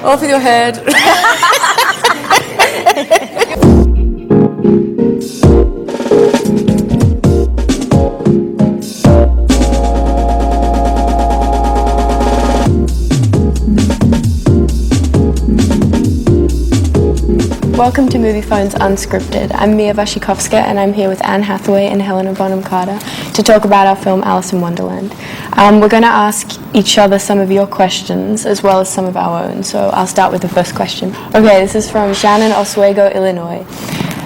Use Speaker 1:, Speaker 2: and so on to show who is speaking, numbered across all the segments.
Speaker 1: Off with your head.
Speaker 2: Welcome to Moviefone's Unscripted. I'm Wasikowska and I'm here with Anne Hathaway and Helena Bonham to talk about our film Alice in Wonderland. We're going to ask each other some of your questions as well as some of our own, so I'll start with the first question. Okay, this is from Shannon, Oswego, Illinois.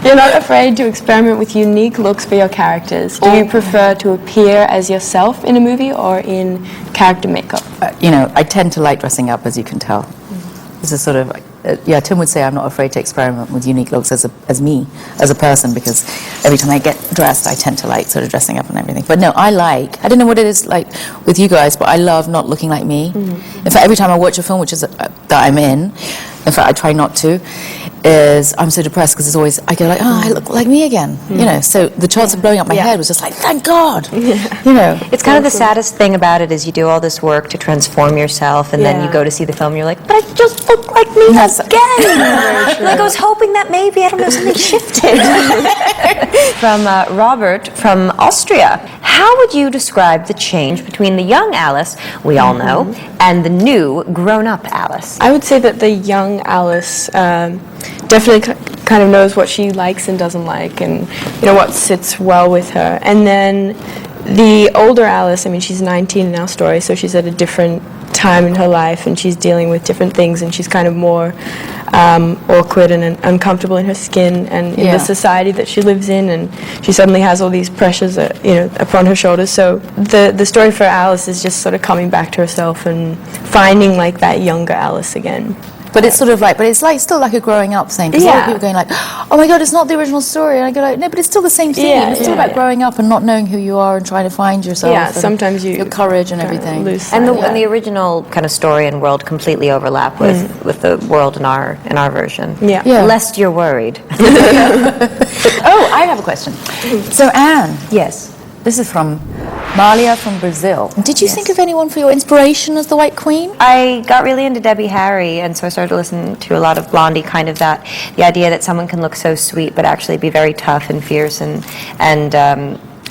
Speaker 2: You're not afraid to experiment with unique looks for your characters. Do you prefer to appear as yourself in a movie or in character makeup?
Speaker 1: I tend to like dressing up, as you can tell. This is sort of Tim would say I'm not afraid to experiment with unique looks as me, as a person, because every time I get dressed, I tend to like sort of dressing up and everything. But no, I don't know what it is like with you guys, but I love not looking like me. In fact, every time I watch a film, which is that I'm in fact, I try not to, is I'm so depressed because it's always, I go like, oh, I look like me again, so the chance of blowing up my head was just like, thank God,
Speaker 3: It's kind of the saddest thing about it is you do all this work to transform yourself and then you go to see the film and you're like, but I just look like me again. Like I was hoping that maybe, I don't know, something shifted. From Robert from Austria. How would you describe the change between the young Alice, we all know, and the new grown-up Alice?
Speaker 2: I would say that the young Alice definitely kind of knows what she likes and doesn't like, and what sits well with her. And then the older Alice, I mean, she's 19 in our story, so she's at a different time in her life, and she's dealing with different things, and she's kind of more awkward and uncomfortable in her skin and in the society that she lives in, and she suddenly has all these pressures, upon her shoulders. So the story for Alice is just sort of coming back to herself and finding like that younger Alice again.
Speaker 1: But it's sort of like, but it's like still like a growing up thing. Because a lot of people are going like, oh my God, it's not the original story. And I go like, no, but it's still the same thing. It's still about growing up and not knowing who you are and trying to find yourself.
Speaker 2: Yeah, sometimes your
Speaker 1: courage and everything.
Speaker 3: And the original kind of story and world completely overlap with the world in our version.
Speaker 2: Yeah.
Speaker 3: Lest you're worried.
Speaker 1: Oh, I have a question. So Anne.
Speaker 3: Yes.
Speaker 1: This is from Malia from Brazil. Did you think of anyone for your inspiration as the White Queen?
Speaker 3: I got really into Debbie Harry, and so I started to listen to a lot of Blondie, kind of the idea that someone can look so sweet but actually be very tough and fierce, and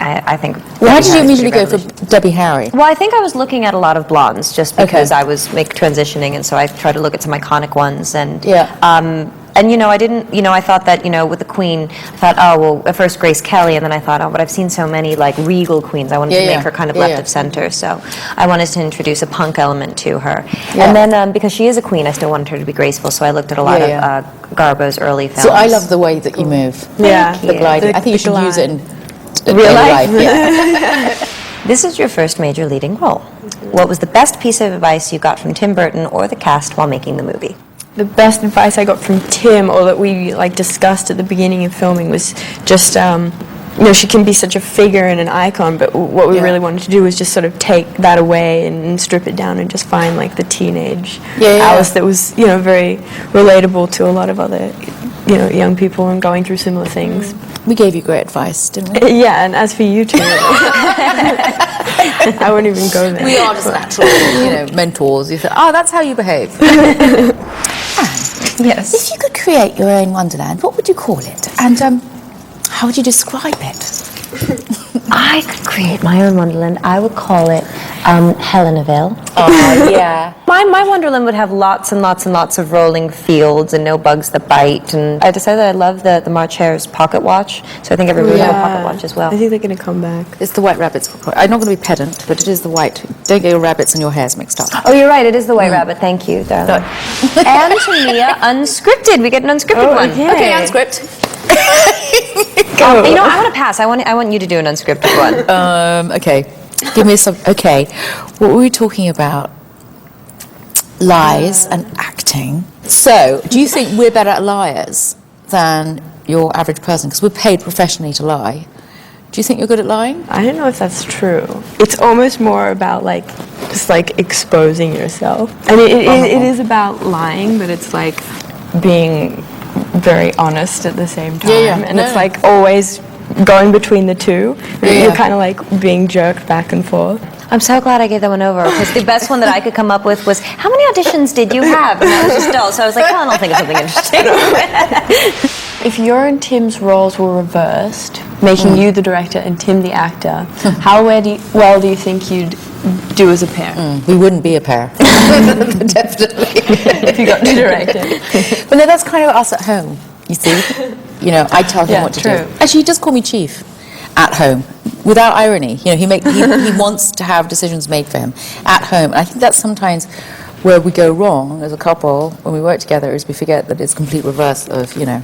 Speaker 3: I think...
Speaker 1: Why did you immediately go for Debbie Harry?
Speaker 3: Well, I think I was looking at a lot of blondes just because I was transitioning, and so I tried to look at some iconic ones, and... And, I didn't, I thought that, with the Queen, I thought, oh, well, at first Grace Kelly, and then I thought, oh, but I've seen so many, like, regal queens. I wanted to make her kind of left of center, so I wanted to introduce a punk element to her. And then, because she is a queen, I still wanted her to be graceful, so I looked at a lot of Garbo's early films.
Speaker 1: So I love the way that you move. The gliding. I think you should use it in
Speaker 3: real life. This is your first major leading role. What was the best piece of advice you got from Tim Burton or the cast while making the movie?
Speaker 2: The best advice I got from Tim, or that we discussed at the beginning of filming, was just she can be such a figure and an icon, but what we really wanted to do was just sort of take that away and strip it down and just find like the teenage Alice that was very relatable to a lot of other young people and going through similar things.
Speaker 1: We gave you great advice, didn't we?
Speaker 2: Yeah, and as for you two, I wouldn't even go there.
Speaker 1: We are just natural, mentors. You say, oh, that's how you behave.
Speaker 3: Yes.
Speaker 1: If you could create your own Wonderland, what would you call it? And how would you describe it?
Speaker 3: I could create my own Wonderland. I would call it Helenaville.
Speaker 1: Oh, yeah.
Speaker 3: My Wonderland would have lots and lots and lots of rolling fields and no bugs that bite. And I decided that I love the March Hare's pocket watch, so I think everybody would have a pocket watch as well.
Speaker 2: I think they're going to come back.
Speaker 1: It's the white rabbits. I'm not going to be pedant, but it is the white. Don't get your rabbits and your hairs mixed up.
Speaker 3: Oh, you're right. It is the white rabbit. Thank you, darling. And to Mia, Unscripted. We get an unscripted one.
Speaker 1: Okay, unscript.
Speaker 3: I want to pass. I want you to do an unscripted one.
Speaker 1: Okay. Give me some. Okay. What were we talking about? Lies and acting. So, do you think we're better at liars than your average person? Because we're paid professionally to lie. Do you think you're good at lying?
Speaker 2: I don't know if that's true. It's almost more about just exposing yourself. I mean, it is about lying, but it's like being very honest at the same time. And it's always going between the two. You're kind of being jerked back and forth.
Speaker 3: I'm so glad I gave that one over, because the best one that I could come up with was, how many auditions did you have? And I was just dull, so I was like, well, I'll think of something interesting.
Speaker 2: If your and Tim's roles were reversed, making you the director and Tim the actor, how well do you think you'd do as a pair?
Speaker 1: We wouldn't be a pair. Definitely.
Speaker 2: If you got to direct it.
Speaker 1: But no, that's kind of us at home, you see. You know, I tell him what to do. Actually, he does call me chief at home, without irony. You know, he wants to have decisions made for him at home. And I think that's sometimes where we go wrong as a couple when we work together, is we forget that it's complete reverse of, you know.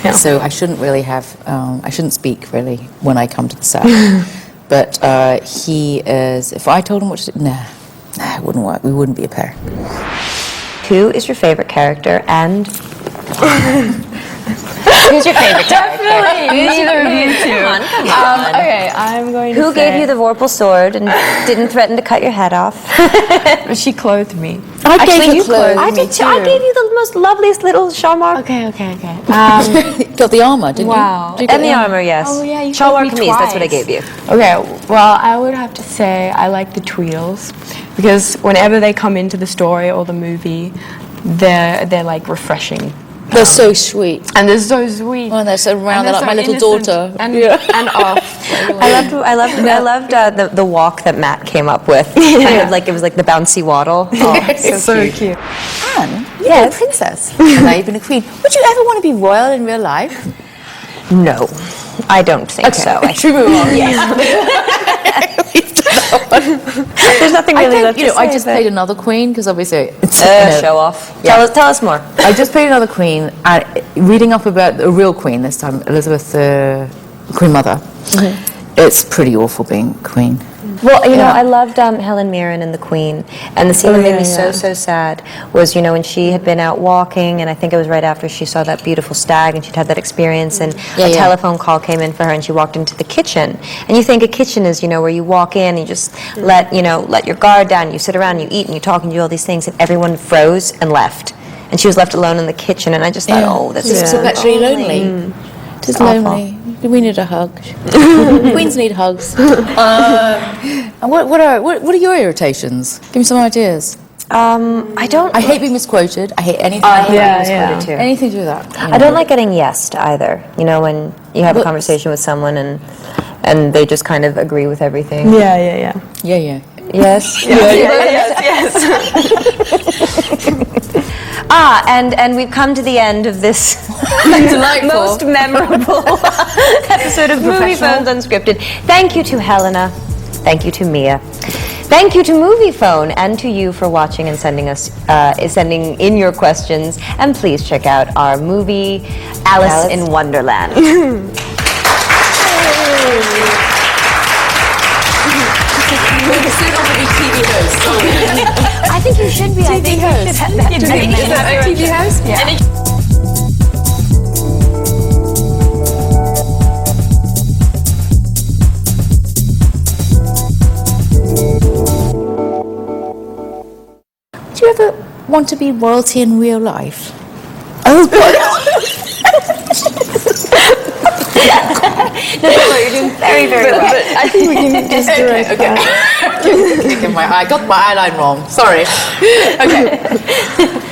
Speaker 1: Yeah. So I shouldn't really have, I shouldn't speak really when I come to the set. But he is, if I told him what to do, nah, it wouldn't work. We wouldn't be a pair.
Speaker 3: Who is your favorite character, and who's your favorite character?
Speaker 2: Definitely, neither of you two.
Speaker 3: Come on.
Speaker 2: Okay, I'm going to
Speaker 3: Who gave you the Vorpal sword and didn't threaten to cut your head off?
Speaker 2: She clothed me.
Speaker 1: I gave you clothes.
Speaker 3: I did too. I gave you the most loveliest little shawl mark.
Speaker 2: Okay.
Speaker 1: Got the armor, didn't
Speaker 2: Wow.
Speaker 1: you?
Speaker 3: And the armor, yes.
Speaker 2: Oh, yeah, you
Speaker 3: shawl
Speaker 2: clothed
Speaker 3: mark
Speaker 2: me
Speaker 3: kameez, that's what I
Speaker 2: twice.
Speaker 3: gave you.
Speaker 2: Okay, well, I would have to say I like the Tweedles, because whenever they come into the story or the movie, they're like refreshing.
Speaker 1: They're so sweet.
Speaker 2: And they're so sweet.
Speaker 1: Oh, and they're so round. They're like my little
Speaker 2: innocent
Speaker 1: daughter.
Speaker 2: And off.
Speaker 3: I loved the walk that Matt came up with. Kind of like it was like the bouncy waddle. Oh,
Speaker 2: It's so cute.
Speaker 1: Anne, you're a princess. And now you've been a queen. Would you ever want to be royal in real life?
Speaker 3: No, I don't think so.
Speaker 1: Should we move on?
Speaker 3: There's nothing really left to say.
Speaker 1: I just played another queen, because obviously it's
Speaker 3: show off.
Speaker 1: Yeah.
Speaker 3: Tell us more.
Speaker 1: I just played another queen, reading up about a real queen this time, Elizabeth, Queen Mother. It's pretty awful being queen.
Speaker 3: Well, you know, I loved Helen Mirren and the Queen, and the scene that made me so sad was, you know, when she had been out walking, and I think it was right after she saw that beautiful stag, and she'd had that experience, and a telephone call came in for her, and she walked into the kitchen. And you think a kitchen is, you know, where you walk in, you just let your guard down, you sit around, you eat, and you talk, and you do all these things, and everyone froze and left. And she was left alone in the kitchen, and I just thought, oh, that's
Speaker 1: just
Speaker 3: so
Speaker 1: perpetually lonely. Just lonely. We need a hug. Queens need hugs. And what are your irritations? Give me some ideas.
Speaker 3: I
Speaker 1: hate being misquoted. I hate anything.
Speaker 3: I hate being misquoted too.
Speaker 1: Anything to do with that. You know.
Speaker 3: I don't like getting yesed either. You know, when you have a conversation with someone and they just kind of agree with everything.
Speaker 2: Yeah.
Speaker 1: Yeah.
Speaker 3: Yes.
Speaker 2: Yes.
Speaker 3: And we've come to the end of this most memorable episode of Moviefone's Unscripted. Thank you to Helena. Thank you to Mia. Thank you to Moviefone and to you for watching and sending in your questions. And please check out our movie, Alice in Wonderland. I think you should be. TV host.
Speaker 2: TV host? Yeah.
Speaker 1: Do you ever want to be royalty in real life? Oh,
Speaker 3: No, you're doing very, very well.
Speaker 2: But I think we can just do it.
Speaker 1: Okay. I got my eyeline wrong. Sorry. Okay.